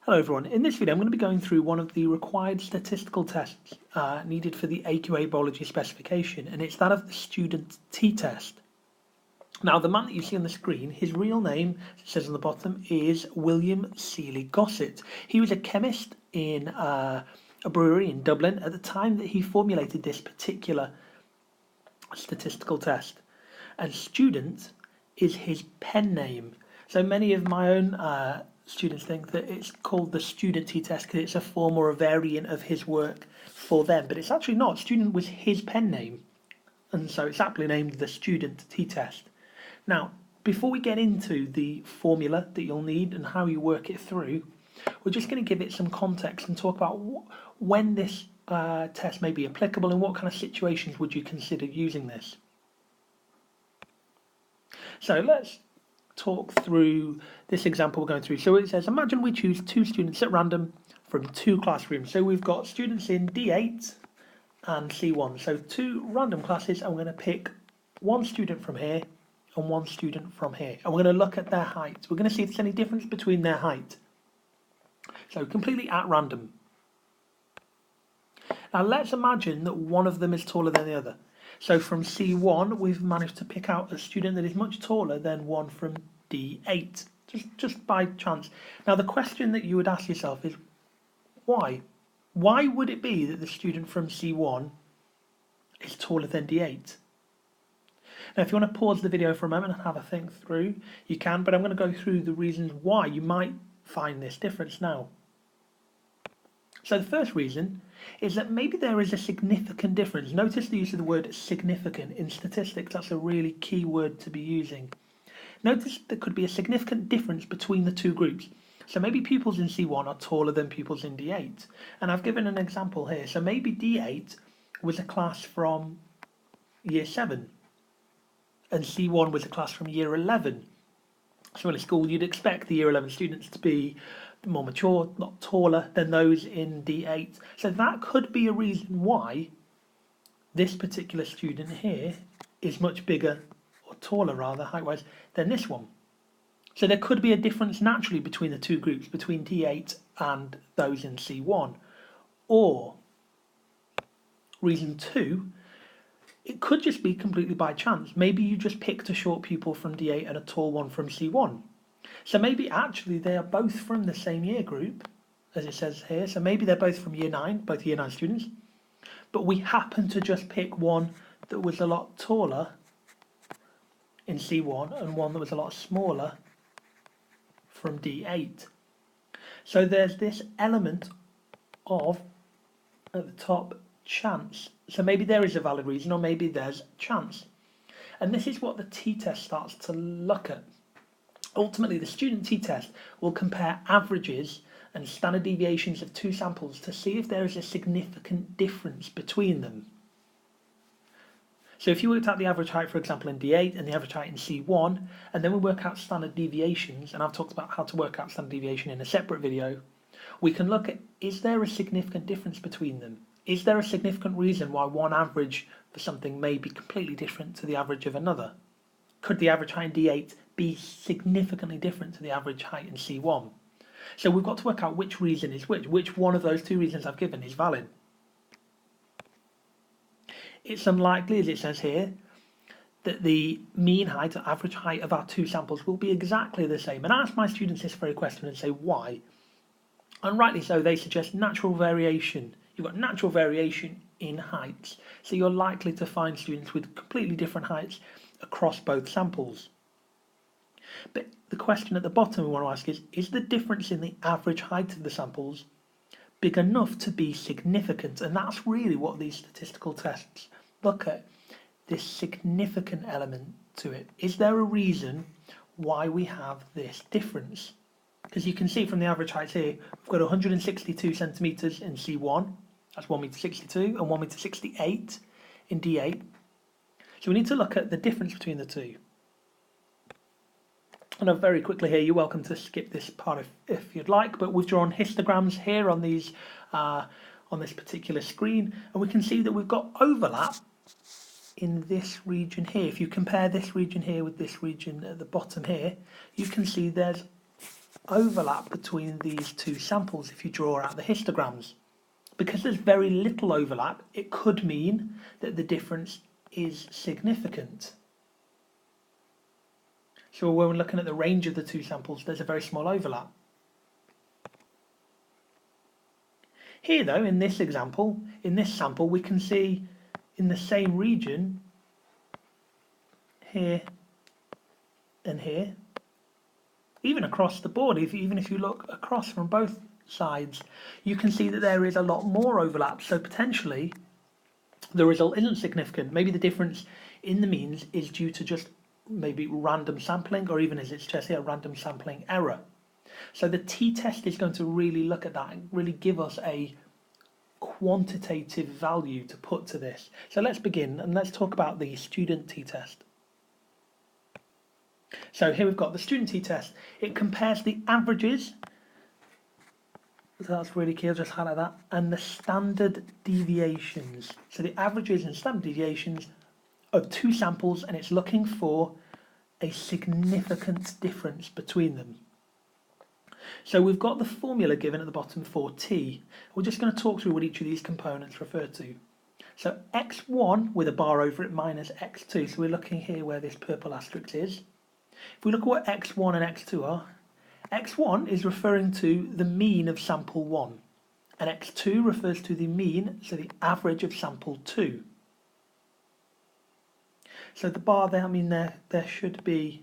Hello everyone, in this video I'm going to be going through one of the required statistical tests needed for the AQA biology specification, and it's that of the student t-test. Now the man that you see on the screen, his real name, as it says on the bottom, is William Seeley Gossett. He was a chemist in a brewery in Dublin at the time that he formulated this particular statistical test, and student is his pen name. So many of my own students think that it's called the student t-test because it's a form or a variant of his work for them, but it's actually not. Student was his pen name, and so it's aptly named the student t-test. Now, before we get into the formula that you'll need and how you work it through, we're just going to give it some context and talk about when this test may be applicable and what kind of situations would you consider using this. So let's talk through this example we're going through. So it says, imagine we choose two students at random from two classrooms. So we've got students in D8 and C1. So two random classes, and we're going to pick one student from here and one student from here. And we're going to look at their height. We're going to see if there's any difference between their height. So completely at random. Now let's imagine that one of them is taller than the other. So from C1, we've managed to pick out a student that is much taller than one from D8, just by chance. Now the question that you would ask yourself is, why? Why would it be that the student from C1 is taller than D8? Now if you want to pause the video for a moment and have a think through, you can, but I'm going to go through the reasons why you might find this difference now. So the first reason is that maybe there is a significant difference. Notice the use of the word significant. In statistics, that's a really key word to be using. Notice there could be a significant difference between the two groups. So maybe pupils in C1 are taller than pupils in D8. And I've given an example here. So maybe D8 was a class from year 7 and C1 was a class from year 11. So in a school, you'd expect the year 11 students to be more mature, not taller than those in D8. So that could be a reason why this particular student here is much bigger, or taller rather, height-wise, than this one. So there could be a difference naturally between the two groups, between D8 and those in C1. Or, reason 2, it could just be completely by chance. Maybe you just picked a short pupil from D8 and a tall one from C1. So maybe actually they are both from the same year group, as it says here. So maybe they're both from year 9, both year 9 students. But we happen to just pick one that was a lot taller in C1 and one that was a lot smaller from D8. So there's this element of, at the top, chance. So maybe there is a valid reason, or maybe there's chance. And this is what the t-test starts to look at. Ultimately, the student t-test will compare averages and standard deviations of two samples to see if there is a significant difference between them. So if you worked out the average height, for example, in D8 and the average height in C1, and then we work out standard deviations, and I've talked about how to work out standard deviation in a separate video, we can look at, is there a significant difference between them? Is there a significant reason why one average for something may be completely different to the average of another? Could the average height in D8 be significantly different to the average height in C1? So we've got to work out which reason is which one of those two reasons I've given is valid. It's unlikely, as it says here, that the mean height or average height of our two samples will be exactly the same. And I ask my students this very question and say, why? And rightly so, they suggest natural variation. You've got natural variation in heights. So you're likely to find students with completely different heights across both samples. But the question at the bottom we want to ask is the difference in the average height of the samples big enough to be significant? And that's really what these statistical tests look at, this significant element to it. Is there a reason why we have this difference? Because you can see from the average heights here, we've got 162 centimetres in C1, that's 1 metre 62, and 1 metre 68 in D8. So we need to look at the difference between the two. And very quickly here, you're welcome to skip this part if you'd like, but we've drawn histograms here on these on this particular screen, and we can see that we've got overlap in this region here. If you compare this region here with this region at the bottom here, you can see there's overlap between these two samples if you draw out the histograms. Because there's very little overlap, it could mean that the difference is significant. So when we're looking at the range of the two samples, there's a very small overlap. Here though, in this example, in this sample, we can see in the same region, here and here, even across the board, even if you look across from both sides, you can see that there is a lot more overlap. So potentially the result isn't significant. Maybe the difference in the means is due to just maybe random sampling, or even as it says here, random sampling error. So the t-test is going to really look at that and really give us a quantitative value to put to this. So let's begin and let's talk about the student t-test. So here we've got the student t-test. It compares the averages, so that's really key, I'll just highlight that, and the standard deviations. So the averages and standard deviations of two samples, and it's looking for a significant difference between them. So we've got the formula given at the bottom for t. We're just going to talk through what each of these components refer to. So x1 with a bar over it minus x2. So we're looking here where this purple asterisk is. If we look at what x1 and x2 are, x1 is referring to the mean of sample 1, and x2 refers to the mean, so the average of sample 2. So the bar there, I mean there should be,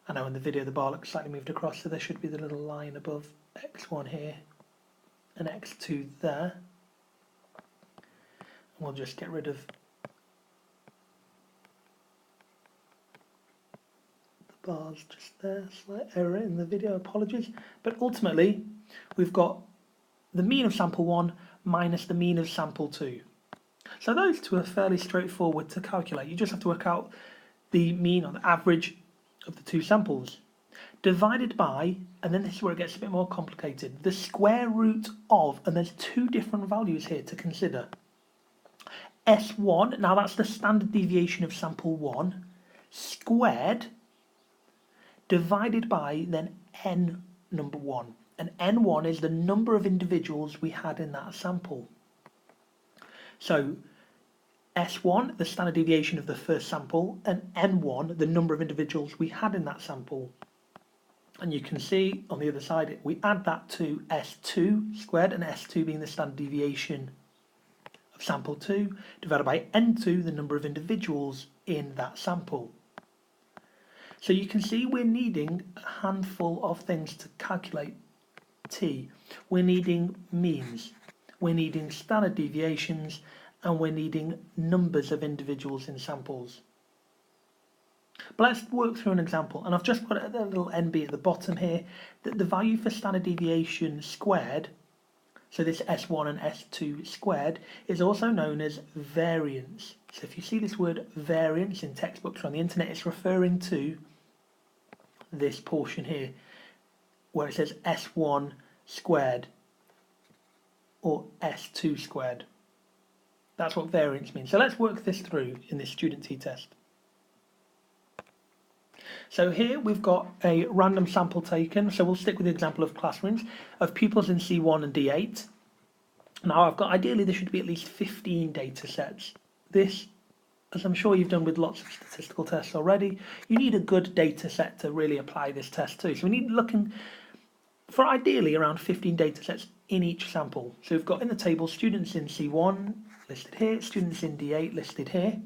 I know in the video the bar looks slightly moved across, so there should be the little line above x1 here and x2 there. And we'll just get rid of the bars just there, slight error in the video, apologies. But ultimately, we've got the mean of sample 1 minus the mean of sample 2. So those two are fairly straightforward to calculate. You just have to work out the mean or the average of the two samples, divided by, and then this is where it gets a bit more complicated, the square root of, and there's two different values here to consider. S1, now that's the standard deviation of sample 1, squared, divided by then n number 1. And n1 is the number of individuals we had in that sample. So S1, the standard deviation of the first sample, and N1, the number of individuals we had in that sample. And you can see on the other side, we add that to S2 squared, and S2 being the standard deviation of sample 2, divided by N2, the number of individuals in that sample. So you can see we're needing a handful of things to calculate T. We're needing means, we're needing standard deviations, and we're needing numbers of individuals in samples. But let's work through an example, and I've just put a little NB at the bottom here, that the value for standard deviation squared, so this S1 and S2 squared, is also known as variance. So if you see this word variance in textbooks on the internet, it's referring to this portion here, where it says S1 squared or S2 squared. That's what variance means. So let's work this through in this student t-test. So here we've got a random sample taken, so we'll stick with the example of classrooms, of pupils in C1 and D8. Now I've got, ideally there should be at least 15 data sets. This, as I'm sure you've done with lots of statistical tests already, you need a good data set to really apply this test to. So we need looking for ideally around 15 data sets in each sample. So we've got in the table students in C1 listed here, students in D8 listed here.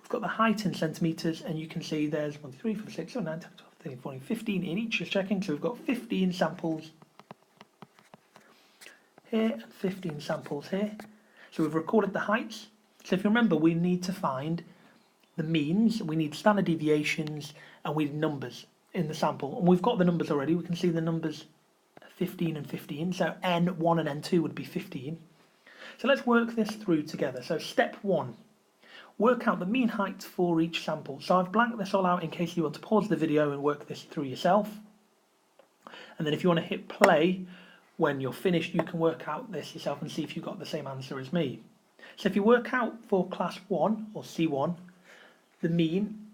We've got the height in centimetres, and you can see there's 1, 2, 3, 4, 6, 7, 9, 10, 12, 13, 14, 15 in each, just checking. So we've got 15 samples here and 15 samples here. So we've recorded the heights. So if you remember, we need to find the means, we need standard deviations, and we need numbers in the sample. And we've got the numbers already. We can see the numbers 15 and 15. So N1 and N2 would be 15. So let's work this through together. So step 1. Work out the mean height for each sample. So I've blanked this all out in case you want to pause the video and work this through yourself. And then if you want to hit play when you're finished, you can work out this yourself and see if you've got the same answer as me. So if you work out for class 1 or C1, the mean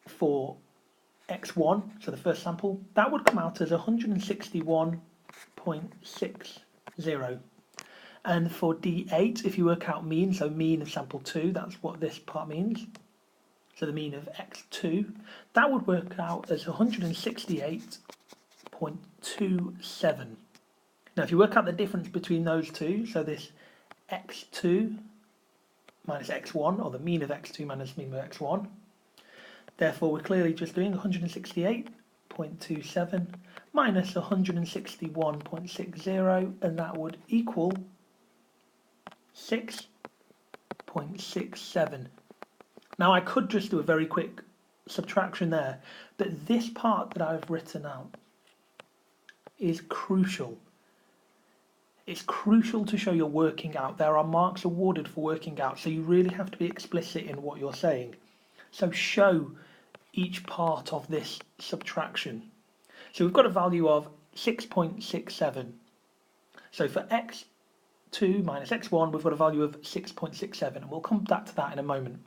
for x1, so the first sample, that would come out as 161.60. And for D8, if you work out mean, so mean of sample 2, that's what this part means. So the mean of x2, that would work out as 168.27. Now if you work out the difference between those two, so this x2 minus x1, or the mean of x2 minus mean of x1, therefore we're clearly just doing 168.27 minus 161.60, and that would equal 6.67. Now I could just do a very quick subtraction there, but this part that I've written out is crucial. It's crucial to show you're working out. There are marks awarded for working out, so you really have to be explicit in what you're saying. So show each part of this subtraction. So we've got a value of 6.67. So for x2 minus x1, we've got a value of 6.67, and we'll come back to that in a moment.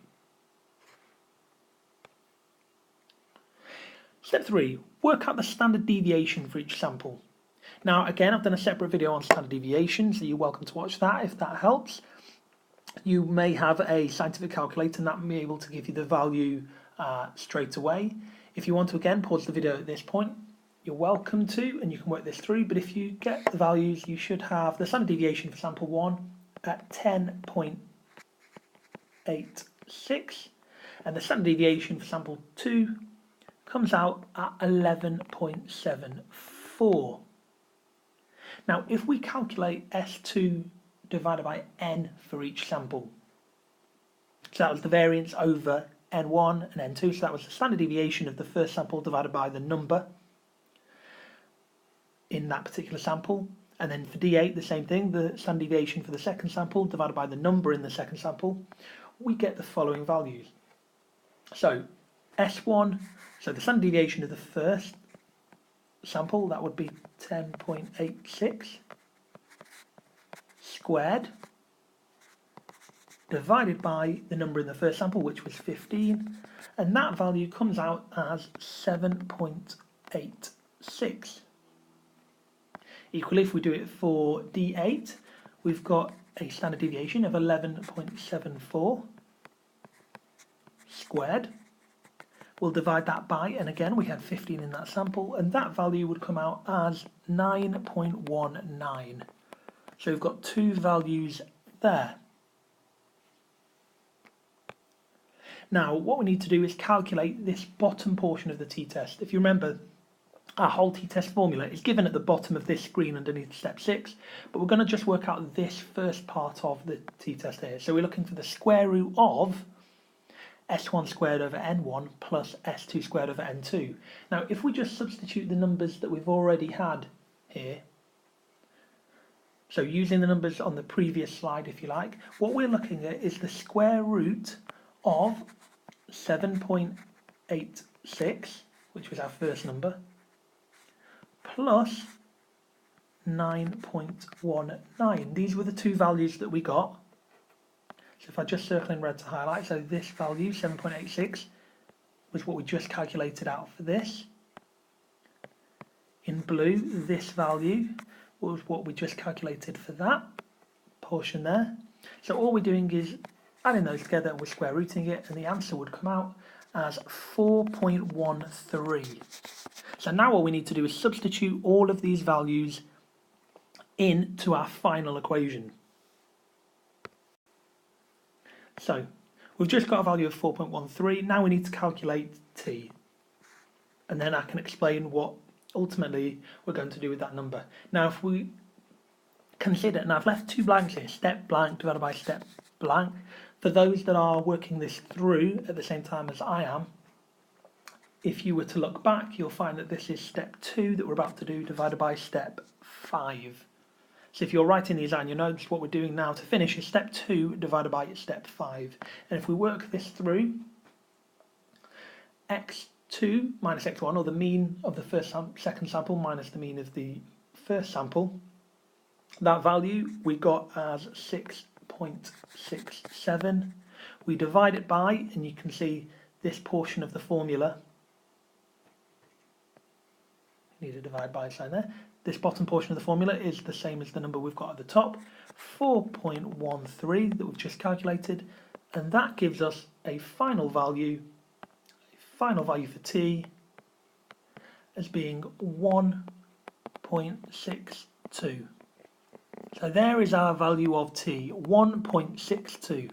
Step 3, work out the standard deviation for each sample. Now again, I've done a separate video on standard deviation, so you're welcome to watch that if that helps. You may have a scientific calculator and that may be able to give you the value straight away. If you want to again pause the video at this point, you're welcome to, and you can work this through, but if you get the values, you should have the standard deviation for sample 1 at 10.86, and the standard deviation for sample 2 comes out at 11.74. Now, if we calculate S2 divided by n for each sample, so that was the variance over n1 and n2, so that was the standard deviation of the first sample divided by the number in that particular sample, and then for D8 the same thing, the standard deviation for the second sample divided by the number in the second sample, we get the following values. So S1, so the standard deviation of the first sample, that would be 10.86 squared divided by the number in the first sample, which was 15, and that value comes out as 7.86. Equally, if we do it for D8, we've got a standard deviation of 11.74 squared. We'll divide that by, and again we had 15 in that sample, and that value would come out as 9.19. So we've got two values there. Now what we need to do is calculate this bottom portion of the t-test. If you remember, our whole t-test formula is given at the bottom of this screen underneath step 6, but we're going to just work out this first part of the t-test here. So we're looking for the square root of S1 squared over N1 plus S2 squared over N2. Now if we just substitute the numbers that we've already had here, so using the numbers on the previous slide if you like, what we're looking at is the square root of 7.86, which was our first number, plus 9.19. These were the two values that we got. So if I just circle in red to highlight, so this value, 7.86, was what we just calculated out for this. In blue, this value was what we just calculated for that portion there. So all we're doing is adding those together, we're square rooting it, and the answer would come out as 4.13. So now what we need to do is substitute all of these values into our final equation. So we've just got a value of 4.13. Now we need to calculate t, and then I can explain what ultimately we're going to do with that number. Now if we consider, and I've left two blanks here, step blank divided by step blank, for those that are working this through at the same time as I am, if you were to look back, you'll find that this is step 2 that we're about to do divided by step 5. So if you're writing these down, you'll notice what we're doing now to finish is step 2 divided by step 5. And if we work this through, x2 minus x1, or the mean of the second sample minus the mean of the first sample, that value we got as 6.67. We divide it by, and you can see this portion of the formula need a divide by sign there. This bottom portion of the formula is the same as the number we've got at the top, 4.13 that we've just calculated, and that gives us a final value for t as being 1.62. So there is our value of t, 1.62.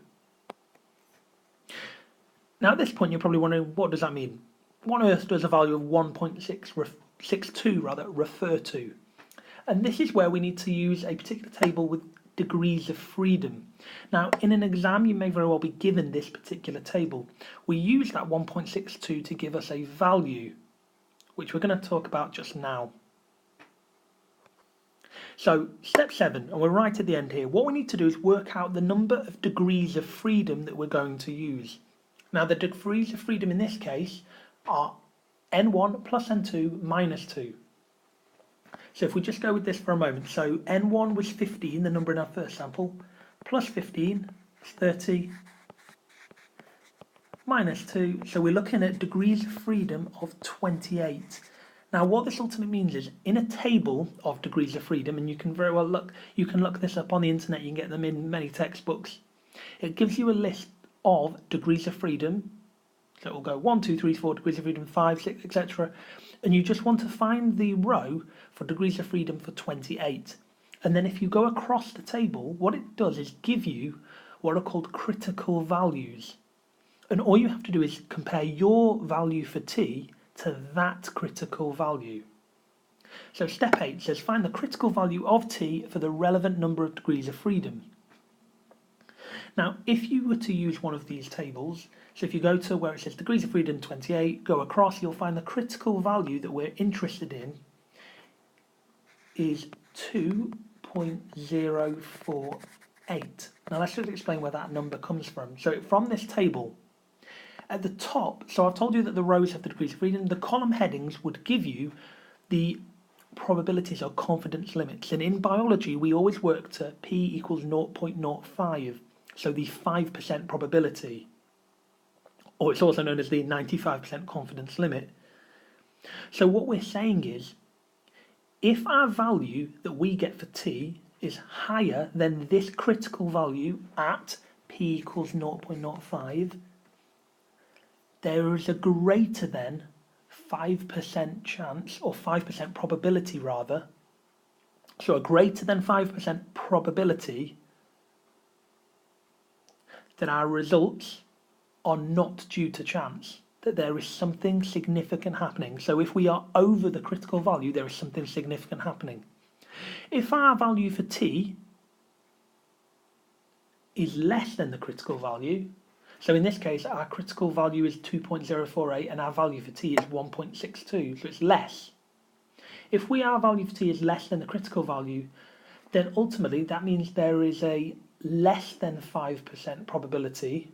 Now at this point you're probably wondering, what does that mean? What on earth does a value of 1.62 refer to? And this is where we need to use a particular table with degrees of freedom. Now in an exam you may very well be given this particular table. We use that 1.62 to give us a value, which we're going to talk about just now. So step 7, and we're right at the end here. What we need to do is work out the number of degrees of freedom that we're going to use. Now the degrees of freedom in this case are n1 plus n2 minus 2. So if we just go with this for a moment, so n1 was 15, the number in our first sample, plus 15 is 30, minus 2, so we're looking at degrees of freedom of 28. Now what this ultimately means is, in a table of degrees of freedom, and you can very well look this up on the internet, you can get them in many textbooks, it gives you a list of degrees of freedom, so it will go 1, 2, 3, 4 degrees of freedom, 5, 6, etc. And you just want to find the row for degrees of freedom for 28. And then if you go across the table, what it does is give you what are called critical values. And all you have to do is compare your value for t to that critical value. So step 8 says find the critical value of t for the relevant number of degrees of freedom. Now, if you were to use one of these tables, so if you go to where it says degrees of freedom 28, go across, you'll find the critical value that we're interested in is 2.048. Now let's just explain where that number comes from. So from this table, at the top, so I've told you that the rows have the degrees of freedom, the column headings would give you the probabilities or confidence limits. And in biology, we always work to p equals 0.05. So the 5% probability, or it's also known as the 95% confidence limit. So what we're saying is, if our value that we get for t is higher than this critical value at p equals 0.05, there is a greater than 5% chance, or 5% probability rather, so a greater than 5% probability that our results are not due to chance, that there is something significant happening. So if we are over the critical value, there is something significant happening. If our value for t is less than the critical value, so in this case our critical value is 2.048 and our value for t is 1.62, so it's less. If our value for t is less than the critical value, then ultimately that means there is a less than 5% probability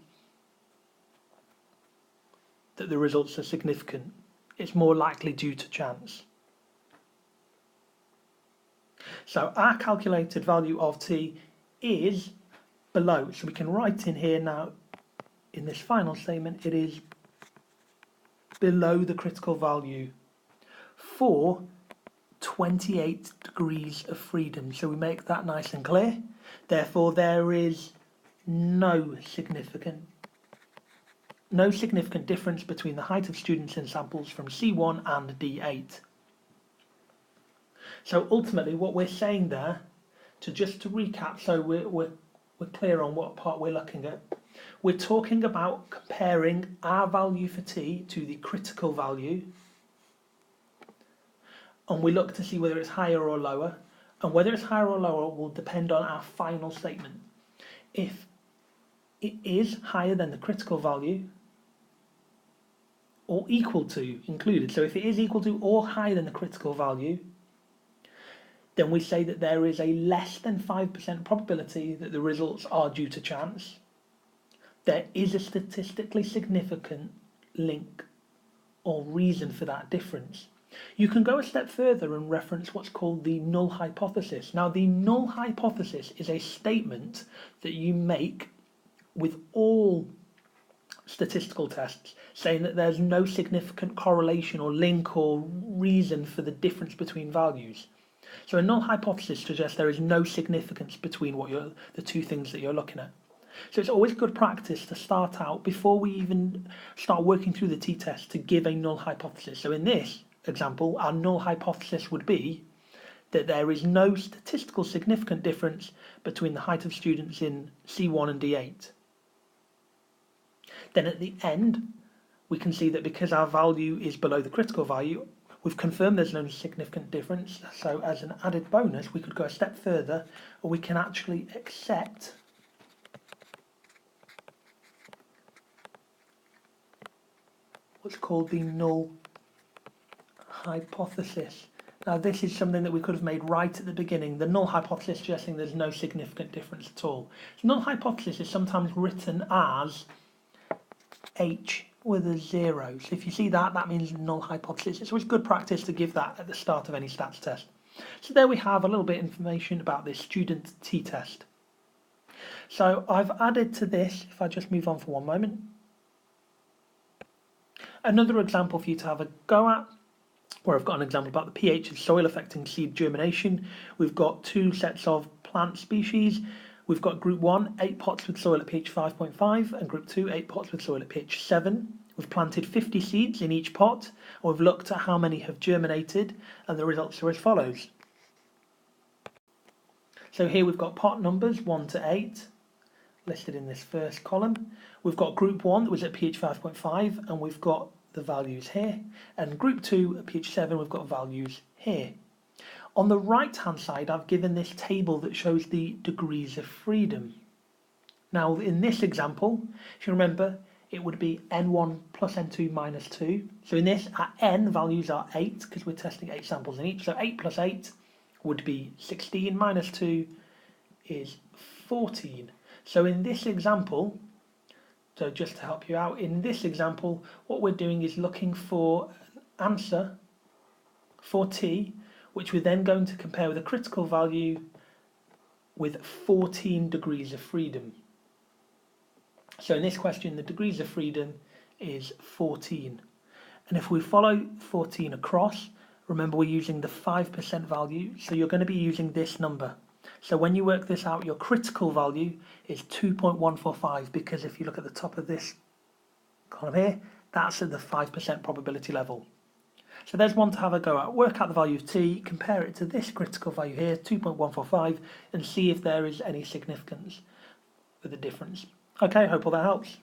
that the results are significant. It's more likely due to chance. So our calculated value of t is below. So we can write in here now, in this final statement, it is below the critical value for 28 degrees of freedom. So we make that nice and clear. Therefore, there is no significant difference between the height of students in samples from C1 and D8. So ultimately, what we're saying there, to recap, so we're clear on what part we're looking at. We're talking about comparing our value for t to the critical value, and we look to see whether it's higher or lower, and whether it's higher or lower will depend on our final statement. If it is higher than the critical value, or equal to included, so if it is equal to or higher than the critical value, then we say that there is a less than 5% probability that the results are due to chance. There is a statistically significant link or reason for that difference. You can go a step further and reference what's called the null hypothesis. Now, the null hypothesis is a statement that you make with all statistical tests, saying that there's no significant correlation or link or reason for the difference between values. So a null hypothesis suggests there is no significance between the two things that you're looking at. So it's always good practice to start out, before we even start working through the t-test, to give a null hypothesis. So in this example, our null hypothesis would be that there is no statistical significant difference between the height of students in C1 and D8. Then at the end, we can see that because our value is below the critical value, we've confirmed there's no significant difference. So as an added bonus, we could go a step further, or we can actually accept what's called the null hypothesis. Now this is something that we could have made right at the beginning. The null hypothesis suggesting there's no significant difference at all. So null hypothesis is sometimes written as H with a 0. So if you see that, that means null hypothesis. It's always good practice to give that at the start of any stats test. So there we have a little bit of information about this student t-test. So I've added to this, if I just move on for one moment, another example for you to have a go at, where I've got an example about the pH of soil affecting seed germination. We've got two sets of plant species. We've got group 1, 8 pots with soil at pH 5.5, and group 2, 8 pots with soil at pH 7. We've planted 50 seeds in each pot, and we've looked at how many have germinated, and the results are as follows. So here we've got pot numbers 1 to 8, listed in this first column. We've got group 1 that was at pH 5.5, and we've got the values here, and group 2 at pH 7 we've got values here. On the right hand side I've given this table that shows the degrees of freedom. Now in this example, if you remember, it would be n1 plus n2 minus 2. So in this, our n values are 8 because we're testing 8 samples in each, so 8 plus 8 would be 16, minus 2 is 14. So in this example, so just to help you out, in this example, what we're doing is looking for an answer for t, which we're then going to compare with a critical value with 14 degrees of freedom. So in this question, the degrees of freedom is 14. And if we follow 14 across, remember we're using the 5% value, so you're going to be using this number. So when you work this out, your critical value is 2.145, because if you look at the top of this column here, that's at the 5% probability level. So there's one to have a go at. Work out the value of t, compare it to this critical value here, 2.145, and see if there is any significance for the difference. Okay, hope all that helps.